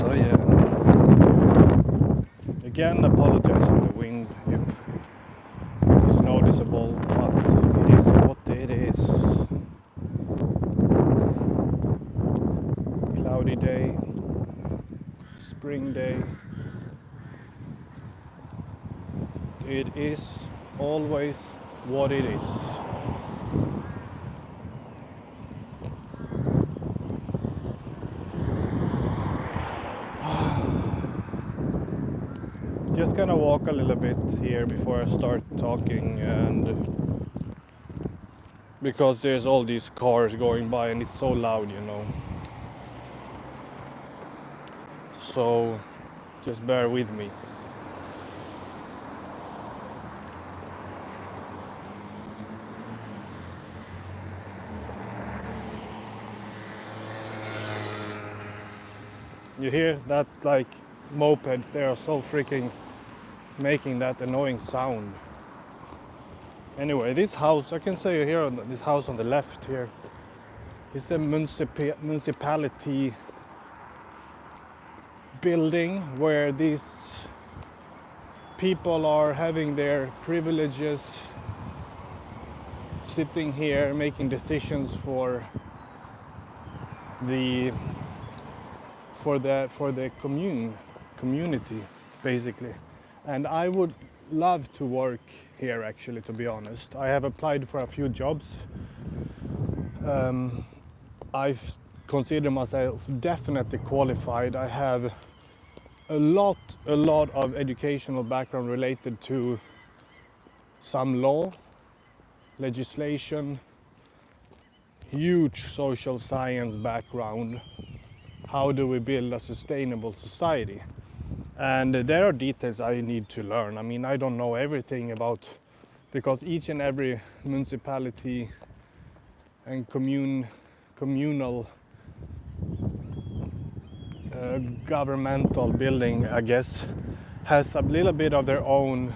So yeah, again apologize for the wind if it's noticeable, but it is what it is. Cloudy day, spring day. It is always what it is. Just gonna walk a little bit here before I start talking, and because there's all these cars going by and it's so loud, you know. So just bear with me. You hear that, like mopeds, they are so freaking making that annoying sound. Anyway, this house, I can say here, this house on the left here, is a municipality building where these people are having their privileges, sitting here making decisions for the community basically. And I would love to work here, actually, to be honest. I have applied for a few jobs. I consider myself definitely qualified. I have a lot of educational background related to some law, legislation, huge social science background. How do we build a sustainable society? And there are details I need to learn. I mean, I don't know everything about, because each and every municipality and communal governmental building, I guess, has a little bit of their own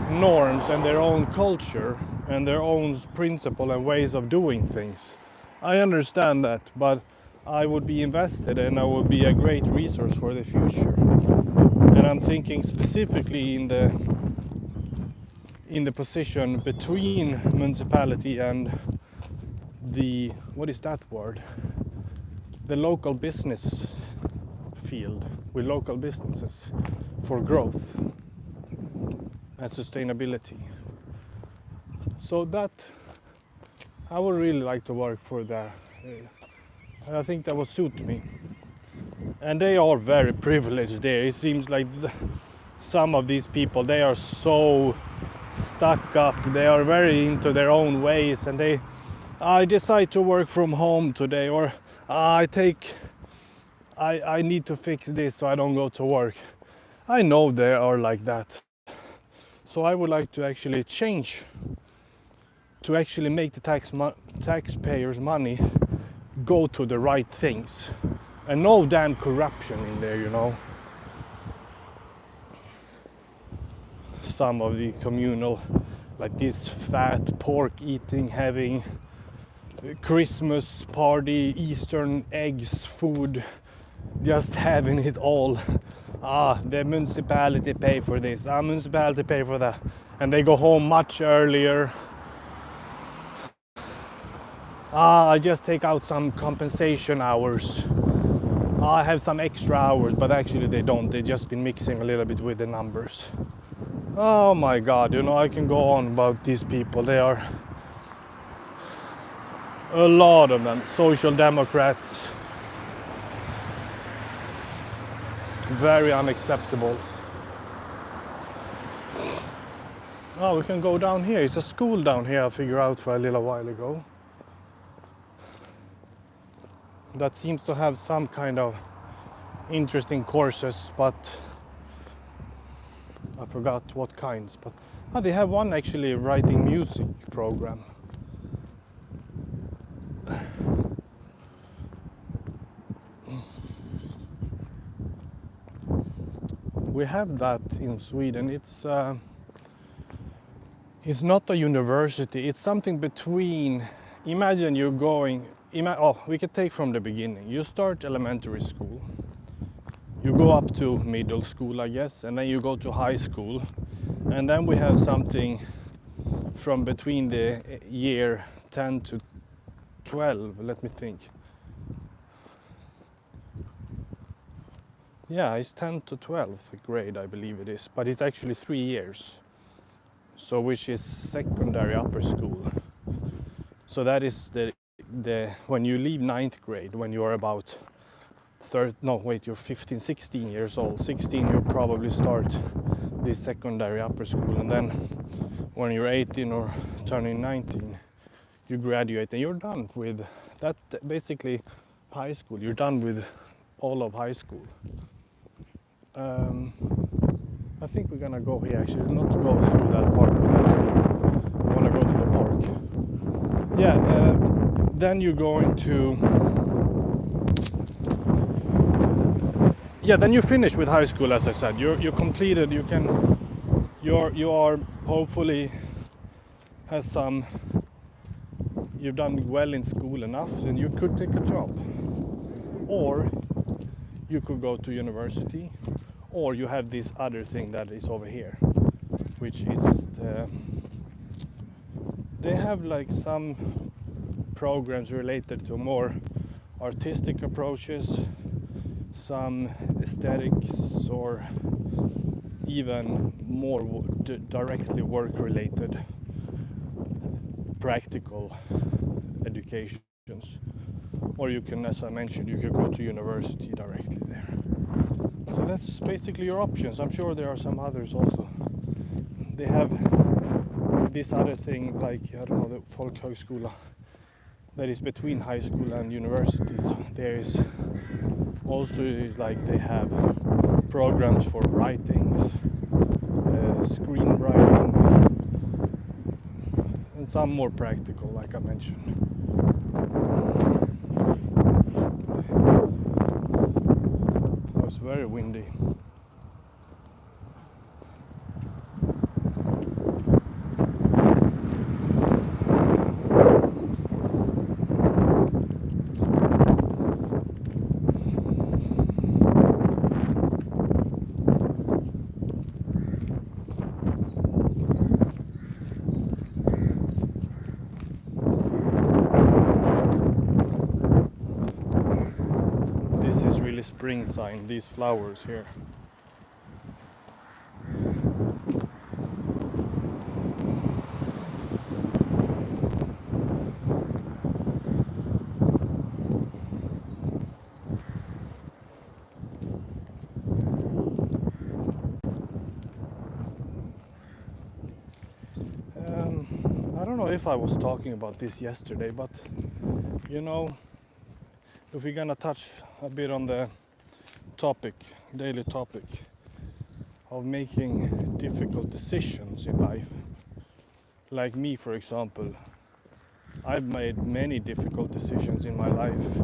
norms and their own culture and their own principle and ways of doing things. I understand that, but I would be invested and I would be a great resource for the future. And I'm thinking specifically in the position between municipality and the, what is that word? The local business field, with local businesses for growth and sustainability. So that, I would really like to work for that. I think that would suit me. And they are very privileged there. It seems like some of these people, they are so stuck up. They are very into their own ways, and I decide to work from home today, or I need to fix this so I don't go to work. I know they are like that. So I would like to actually change, to actually make the taxpayers' money go to the right things, and no damn corruption in there, you know. Some of the communal, like this fat pork eating, having Christmas party, Eastern eggs, food, just having it all. The municipality pay for this, municipality pay for that, and they go home much earlier. I just take out some compensation hours. I have some extra hours, but actually they don't. They just been mixing a little bit with the numbers. Oh my God, you know, I can go on about these people. They are, a lot of them, social democrats. Very unacceptable. Oh, we can go down here. It's a school down here, I figured out for a little while ago. That seems to have some kind of interesting courses, but I forgot what kinds. But they have one actually writing music program. We have that in Sweden. It's not a university. It's something between. Imagine you're going we could take from the beginning. You start elementary school, you go up to middle school, I guess, and then you go to high school, and then we have something from between the year 10 to 12. Let me think. Yeah, it's 10 to 12th grade, I believe it is, but it's actually 3 years. So which is secondary upper school. So that is the when you leave 9th grade, when you are about you're 15, 16 years old. 16, you probably start this secondary upper school, and then when you're 18 or turning 19, you graduate and you're done with that. Basically, high school. You're done with all of high school. I think we're gonna go here actually, not to go through that park, but I wanna go to the park. Yeah, then you're going to. Yeah, then you finish with high school, as I said. You're completed. You are hopefully has some. You've done well in school enough, and you could take a job, or you could go to university, or you have this other thing that is over here, which is they have like some programs related to more artistic approaches, some aesthetics, or even more directly work related practical educations. Or you can, as I mentioned, you could go to university directly there. So that's basically your options. I'm sure there are some others also. They have this other thing, like, I don't know, the folkhögskola, that is between high school and universities. There is also, like, they have programs for writings, screenwriting, and some more practical, like I mentioned. It's very windy. This is really spring sign, these flowers here. I don't know if I was talking about this yesterday, but you know, if we're gonna touch a bit on the topic, daily topic of making difficult decisions in life, like me, for example, I've made many difficult decisions in my life,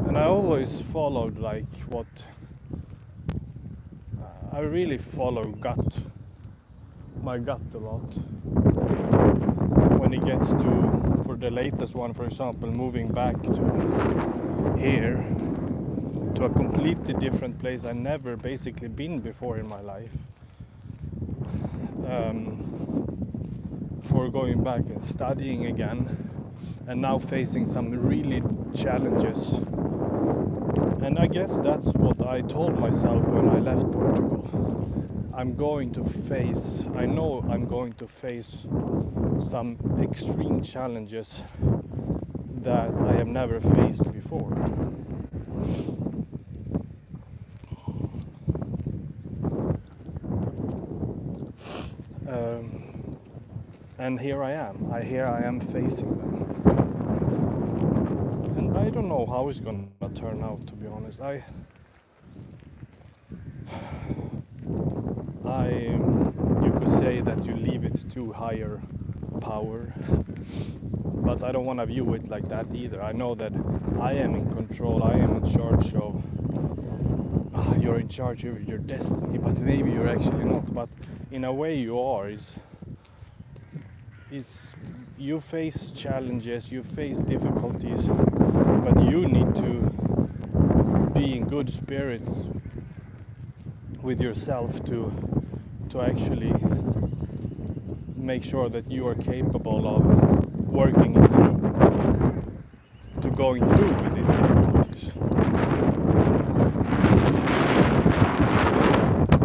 and I always followed like what I really follow my gut a lot. When it gets to, for the latest one, for example, moving back to here, to a completely different place I've never basically been before in my life, for going back and studying again, and now facing some really challenges. And I guess that's what I told myself when I left Portugal. I know I'm going to face some extreme challenges that I have never faced before. And here I am facing them. And I don't know how it's gonna turn out, to be honest. You could say that you leave it to higher power, but I don't want to view it like that either. I know that I am in control, I am in charge of, you're in charge of your destiny, but maybe you're actually not. But in a way you are, you face challenges, you face difficulties, but you need to be in good spirits with yourself to actually make sure that you are capable of working it through, to going through with these difficulties.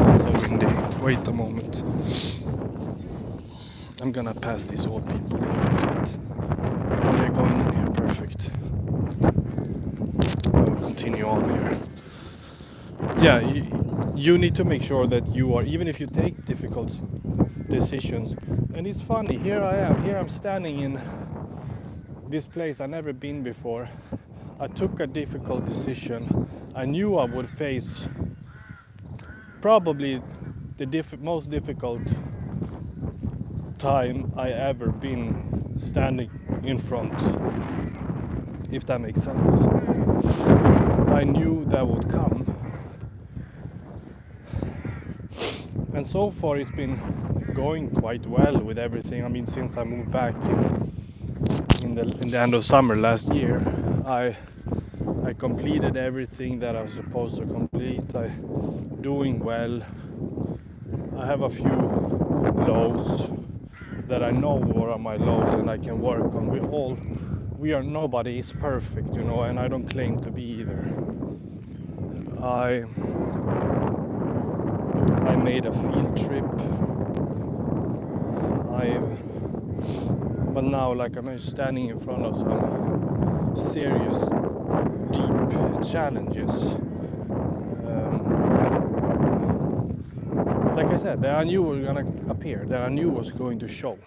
It's so windy. Wait a moment. I'm gonna pass these old people. They're going in here, perfect. I'll continue on here. Yeah, you need to make sure that you are, even if you take difficult decisions. And it's funny, here I'm standing in this place I've never been before. I took a difficult decision. I knew I would face probably the most difficult time I ever been standing in front, if that makes sense. I knew that would come. And so far it's been going quite well with everything. I mean, since I moved back in the end of summer last year, I completed everything that I was supposed to complete. I doing well. I have a few lows that I know are my lows and I can work on. Nobody is perfect, you know, and I don't claim to be either. I made a field trip. But now, like, I'm standing in front of some serious, deep challenges. Like I said, that I knew were gonna appear, that I knew was going to show.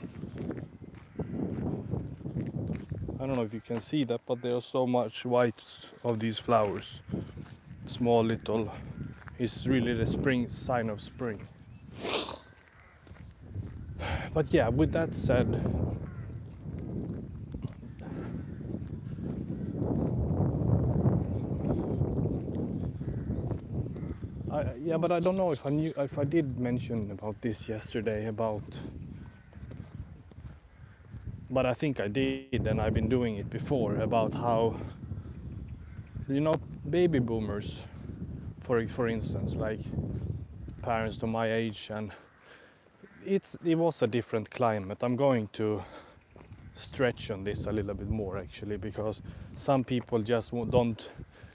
I don't know if you can see that, but there's so much white of these flowers. Small little, it's really the spring, sign of spring. But yeah, with that said, but I don't know if I did mention about this yesterday but I think I did, and I've been doing it before, about how, you know, baby boomers, for instance, like parents to my age, and it was a different climate. I'm going to stretch on this a little bit more actually, because some people just don't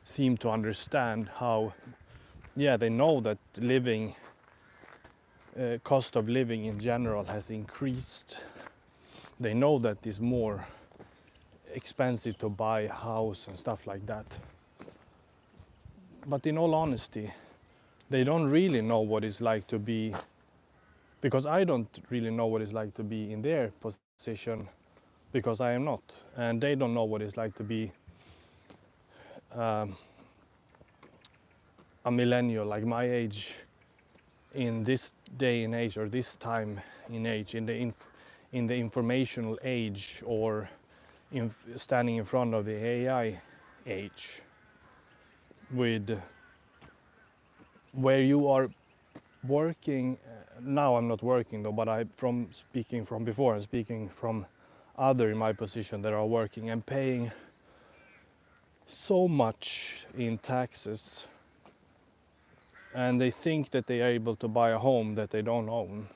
seem to understand how, yeah, they know that cost of living in general has increased. They know that it's more expensive to buy a house and stuff like that. But in all honesty, they don't really know what it's like to be, because I don't really know what it's like to be in their position, because I am not. And they don't know what it's like to be a millennial like my age in this day and age, or this time in age, in the informational age, or standing in front of the AI age, with where you are working. Now I'm not working though, but from speaking from before and speaking from other in my position that are working and paying so much in taxes, and they think that they are able to buy a home that they don't own,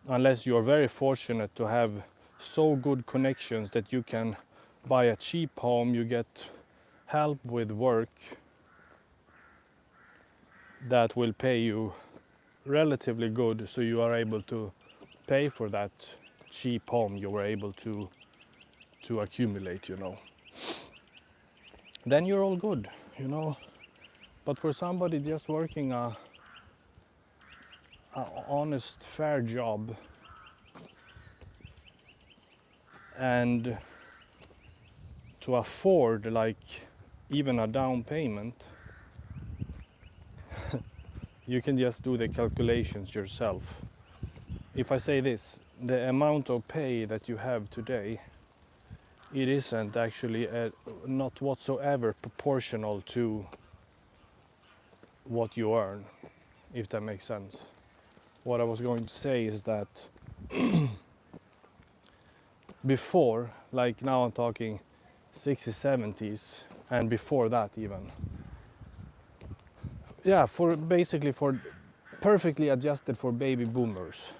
unless you're very fortunate to have so good connections that you can buy a cheap home. You get help with work that will pay you relatively good, so you are able to pay for that cheap home you were able to accumulate, you know. Then you're all good, you know. But for somebody just working a honest, fair job, and to afford like even a down payment, you can just do the calculations yourself. If I say this, the amount of pay that you have today, it isn't actually not whatsoever proportional to what you earn, if that makes sense. What I was going to say is that before, like now I'm talking 60s, 70s, and before that even. Yeah, for basically for perfectly adjusted for baby boomers.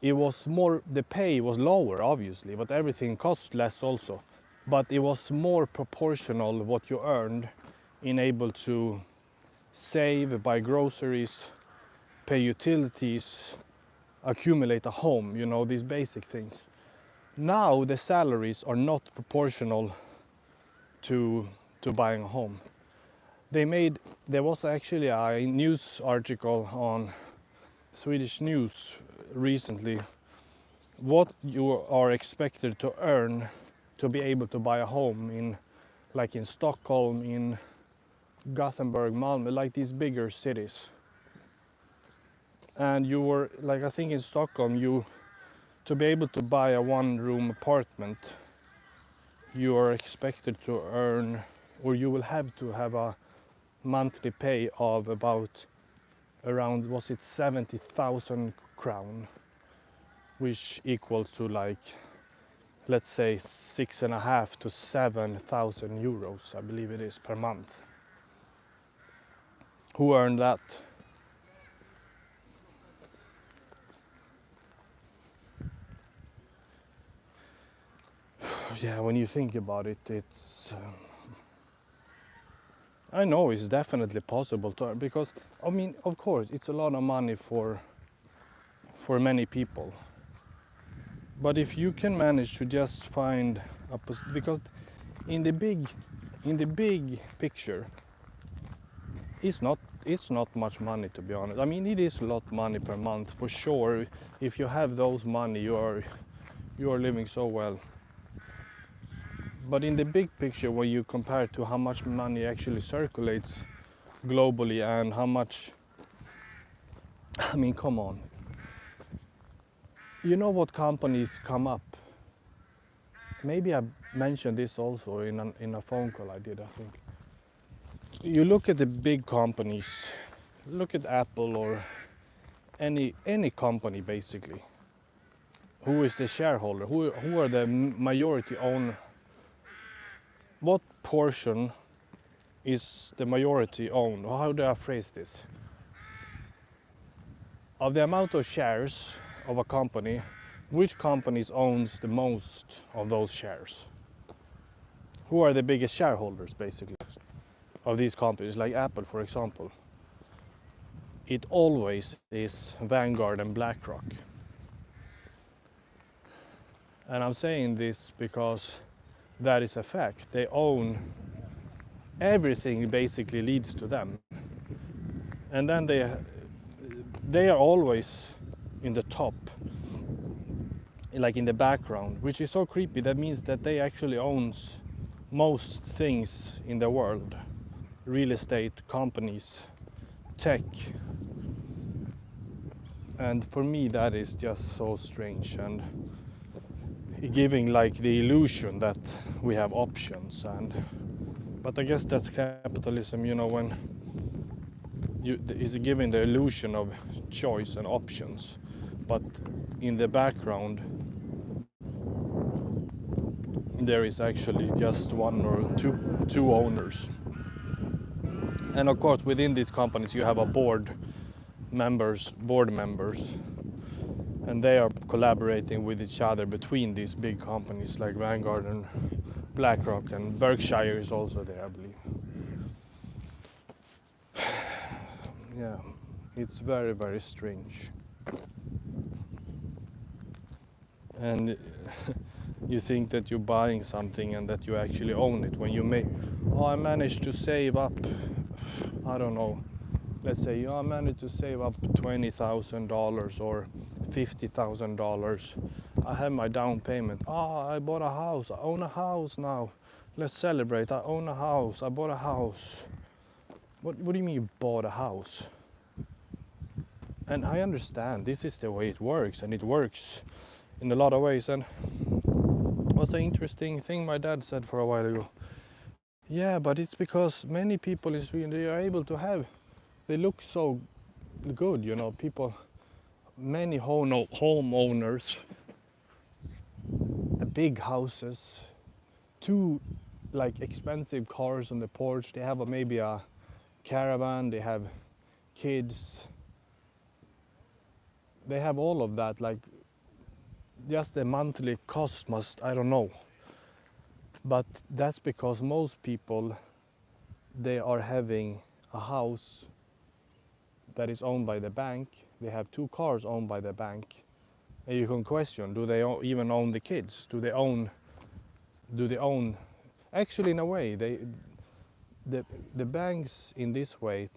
It was more, the pay was lower obviously, but everything cost less also. But it was more proportional what you earned in able to save, buy groceries, pay utilities, accumulate a home, you know, these basic things. Now the salaries are not proportional to buying a home. There was actually a news article on Swedish news recently what you are expected to earn to be able to buy a home in, like in Stockholm, in Gothenburg, Malmö, like these bigger cities. And you were like, I think in Stockholm, you to be able to buy a one-room apartment, you are expected to earn, or you will have to have a monthly pay of about around, was it 70,000 crown, which equals to like, let's say 6.5 to 7,000 euros, I believe it is, per month. Who earned that? Yeah, when you think about it, it's I know it's definitely possible to earn, because I mean, of course, it's a lot of money for many people. But if you can manage to just find because in the big picture, it's not much money, to be honest. I mean, it is a lot of money per month for sure. If you have those money, you are living so well. But in the big picture, when you compare to how much money actually circulates globally and how much, I mean, come on. You know what companies come up? Maybe I mentioned this also in a phone call I did, I think. You look at the big companies, look at Apple or any company basically. Who is the shareholder? Who are the majority owner? What portion is the majority owned? How do I phrase this? Of the amount of shares of a company, which companies owns the most of those shares? Who are the biggest shareholders basically of these companies, like Apple for example? It always is Vanguard and BlackRock. And I'm saying this because that is a fact. They own everything, basically leads to them. And then they are always in the top, like in the background, which is so creepy. That means that they actually owns most things in the world. Real estate, companies, tech. And for me that is just so strange and giving like the illusion that we have options. And but I guess that's capitalism, you know, when is giving the illusion of choice and options, but in the background there is actually just one or two owners. And of course within these companies you have a board members, and they are collaborating with each other between these big companies like Vanguard and BlackRock, and Berkshire is also there, I believe. Yeah, it's very, very strange. And you think that you're buying something and that you actually own it when you may, oh, I managed to save up, I don't know, let's say, oh, I managed to save up $20,000 or $50,000. I have my down payment. Ah, I bought a house. I own a house now. Let's celebrate. I own a house. I bought a house. What do you mean you bought a house? And I understand this is the way it works, and it works in a lot of ways. And what's an interesting thing my dad said for a while ago? Yeah, but it's because many people in Sweden, they are able to have, they look so good, you know, people, many homeowners have big houses, two like expensive cars on the porch. They have maybe a caravan. They have kids. They have all of that. Like just the monthly cost must, I don't know. But that's because most people, they are having a house that is owned by the bank. They have two cars owned by the bank. And you can question, do they even own the kids? Do they own? Actually, in a way, the banks in this way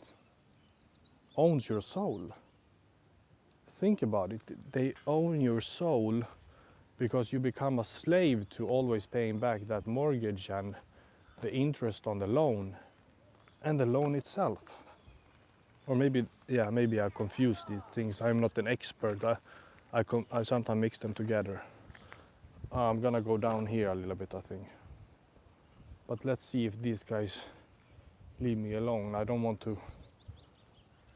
owns your soul. Think about it. They own your soul because you become a slave to always paying back that mortgage and the interest on the loan and the loan itself. Or maybe I confuse these things. I'm not an expert. I sometimes mix them together. I'm gonna go down here a little bit, I think. But let's see if these guys leave me alone. I don't want to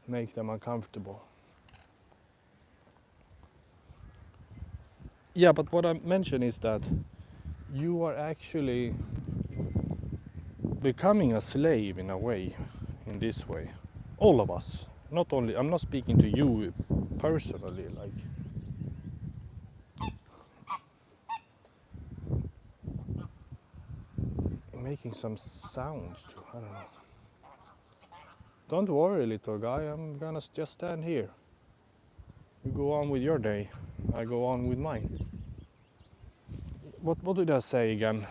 make them uncomfortable. Yeah, but what I mentioned is that you are actually becoming a slave in a way, in this way. All of us. Not only, I'm not speaking to you personally, like. Making some sounds too, I don't know. Don't worry, little guy, I'm gonna just stand here. You go on with your day, I go on with mine. What did I say again?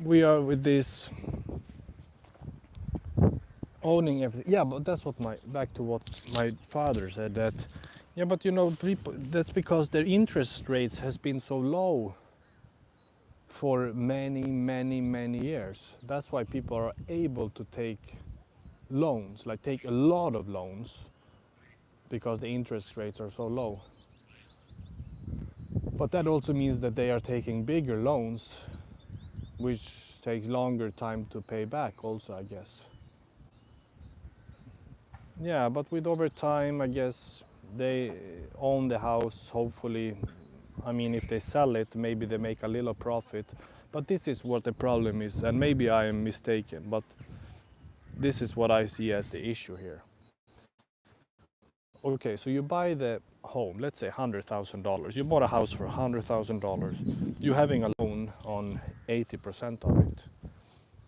We are with this owning everything. Yeah, but that's what back to what my father said, that yeah, but you know, people, that's because their interest rates has been so low for many years. That's why people are able to take loans, like take a lot of loans, because the interest rates are so low. But that also means that they are taking bigger loans, which takes longer time to pay back also, I guess. Yeah, but with over time, I guess they own the house, hopefully. I mean, if they sell it, maybe they make a little profit. But this is what the problem is, and maybe I am mistaken, but this is what I see as the issue here. Okay, so you buy the home, let's say $100,000. You bought a house for $100,000. You're having a loan on 80% of it.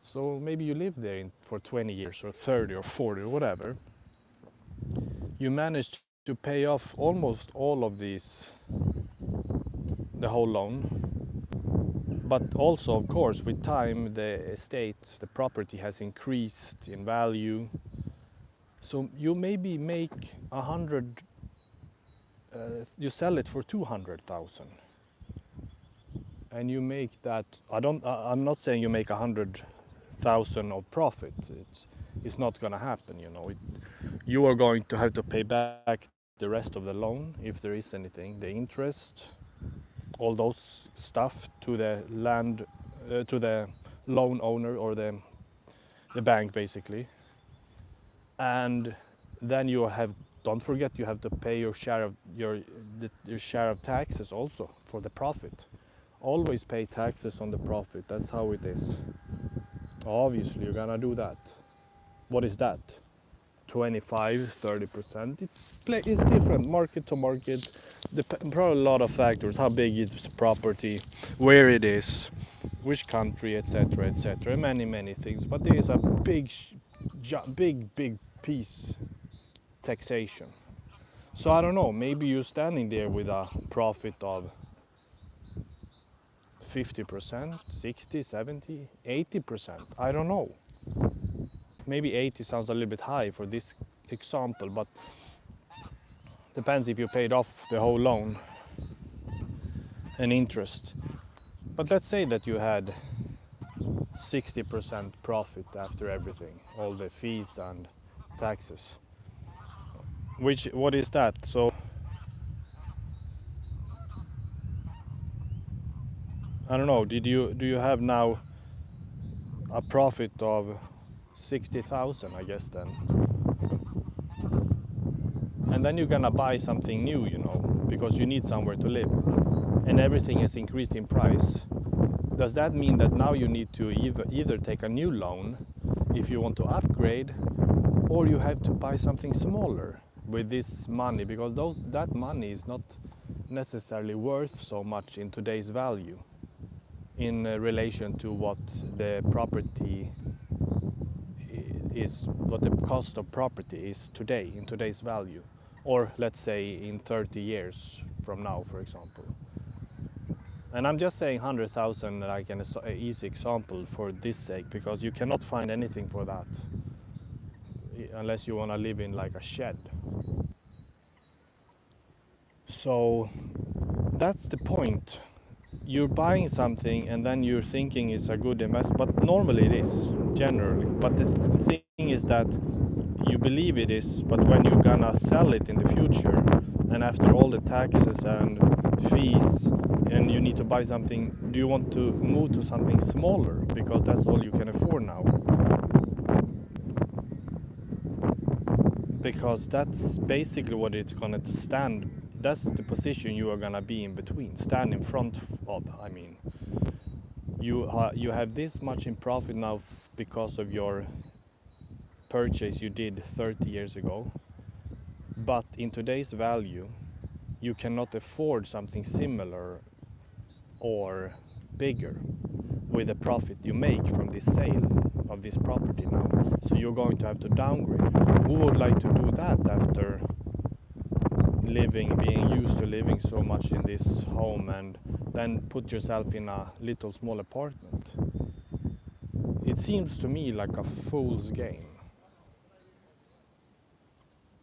So maybe you live there for 20 years or 30 or 40 or whatever. You managed to pay off almost all of these, the whole loan. But also, of course, with time, the estate, the property has increased in value. So you maybe make 100, you sell it for 200,000. And you make that, I'm not saying you make 100,000 of profit. It's not gonna happen, you know. You are going to have to pay back the rest of the loan, if there is anything, the interest, all those stuff to the to the loan owner or the bank, basically. And then you have, don't forget, you have to pay your share of your share of taxes also for the profit. Always pay taxes on the profit. That's how it is. Obviously, you're gonna do that. What is that? 25-30%. It's different, market to market. Probably a lot of factors: how big is the property, where it is, which country, etc., etc. Many things. But there is a big piece taxation. So I don't know. Maybe you're standing there with a profit of 50%, 60, 70, 80%. I don't know. Maybe 80 sounds a little bit high for this example, but depends if you paid off the whole loan and interest. But let's say that you had 60% profit after everything, all the fees and taxes. What is that? So I don't know. Do you have now a profit of 60,000, I guess, then? And then you're gonna buy something new, you know, because you need somewhere to live, and everything has increased in price. does that mean that now you need to either take a new loan if you want to upgrade, or you have to buy something smaller with this money, because that money is not necessarily worth so much in today's value in relation to what the property is, what the cost of property is today in today's value, or let's say in 30 years from now, for example. And I'm just saying 100,000 like an easy example for this sake, because you cannot find anything for that unless you want to live in like a shed. So that's the point. You're buying something and then you're thinking it's a good investment, but normally it is, generally. But the thing is that you believe it is, but when you're gonna sell it in the future, and after all the taxes and fees, and you need to buy something, do you want to move to something smaller because that's all you can afford now? Because that's basically what it's gonna stand. That's the position you are gonna be in between, stand in front of. I mean, you have this much in profit now because of your purchase you did 30 years ago, but in today's value, you cannot afford something similar or bigger with the profit you make from this sale of this property now. So you're going to have to downgrade. Who would like to do that after being used to living so much in this home, and then put yourself in a little small apartment? It seems to me like a fool's game.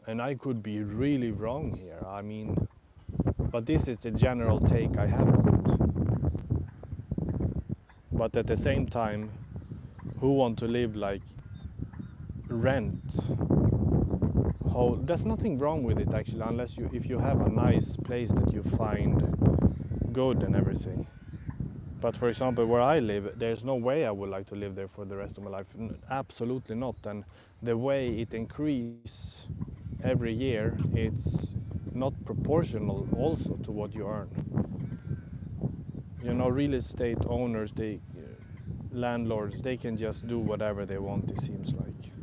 And I could be really wrong here, I mean, but this is the general take I have on it. But at the same time, who want to live like rent? There's nothing wrong with it actually, unless if you have a nice place that you find good and everything. But for example, where I live, there's no way I would like to live there for the rest of my life. Absolutely not. And the way it increases every year, it's not proportional also to what you earn. You know, real estate owners, landlords, they can just do whatever they want, it seems like.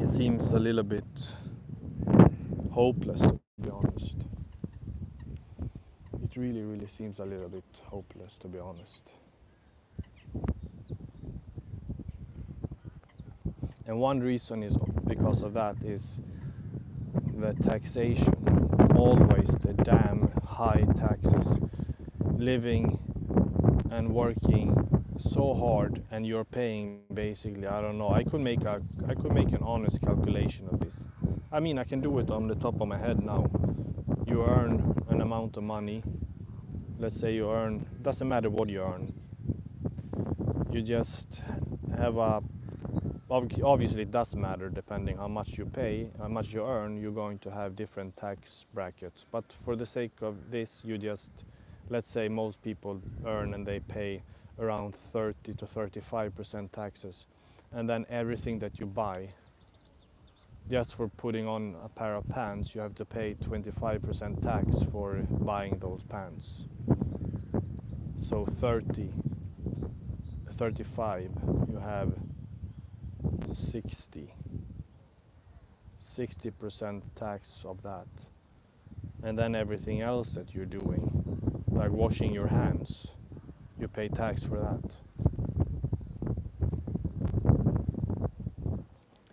It seems a little bit hopeless, to be honest. It really, really seems a little bit hopeless, to be honest. And one reason is because of that is the taxation. Always the damn high taxes. Living and working so hard, and you're paying basically, I don't know, I could make an honest calculation of this. I mean, I can do it on the top of my head now. You earn an amount of money. Let's say you earn, doesn't matter what you earn. You just have obviously it does matter depending how much you pay, how much you earn, you're going to have different tax brackets. But for the sake of this, you just, let's say most people earn and they pay around 30 to 35% taxes. And then everything that you buy, just for putting on a pair of pants, you have to pay 25% tax for buying those pants. So 30, 35, you have 60% tax of that. And then everything else that you're doing, like washing your hands, you pay tax for that.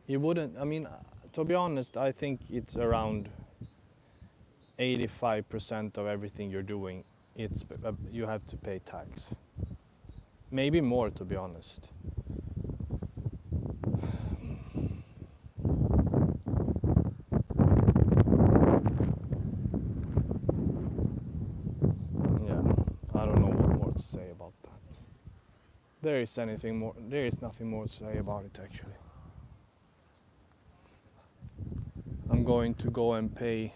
You wouldn't, I mean, to be honest, I think it's around 85% of everything you're doing, you have to pay tax. Maybe more, to be honest. Yeah, I don't know what more to say about that. There is nothing more to say about it actually. I'm going to go and pay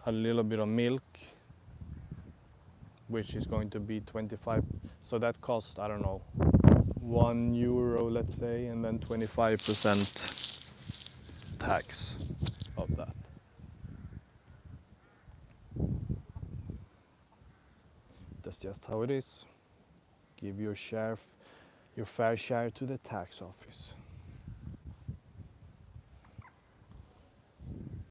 a little bit of milk, which is going to be 25, so that costs, I don't know, €1, let's say, and then 25% tax of that. That's just how it is. Give your fair share to the tax office.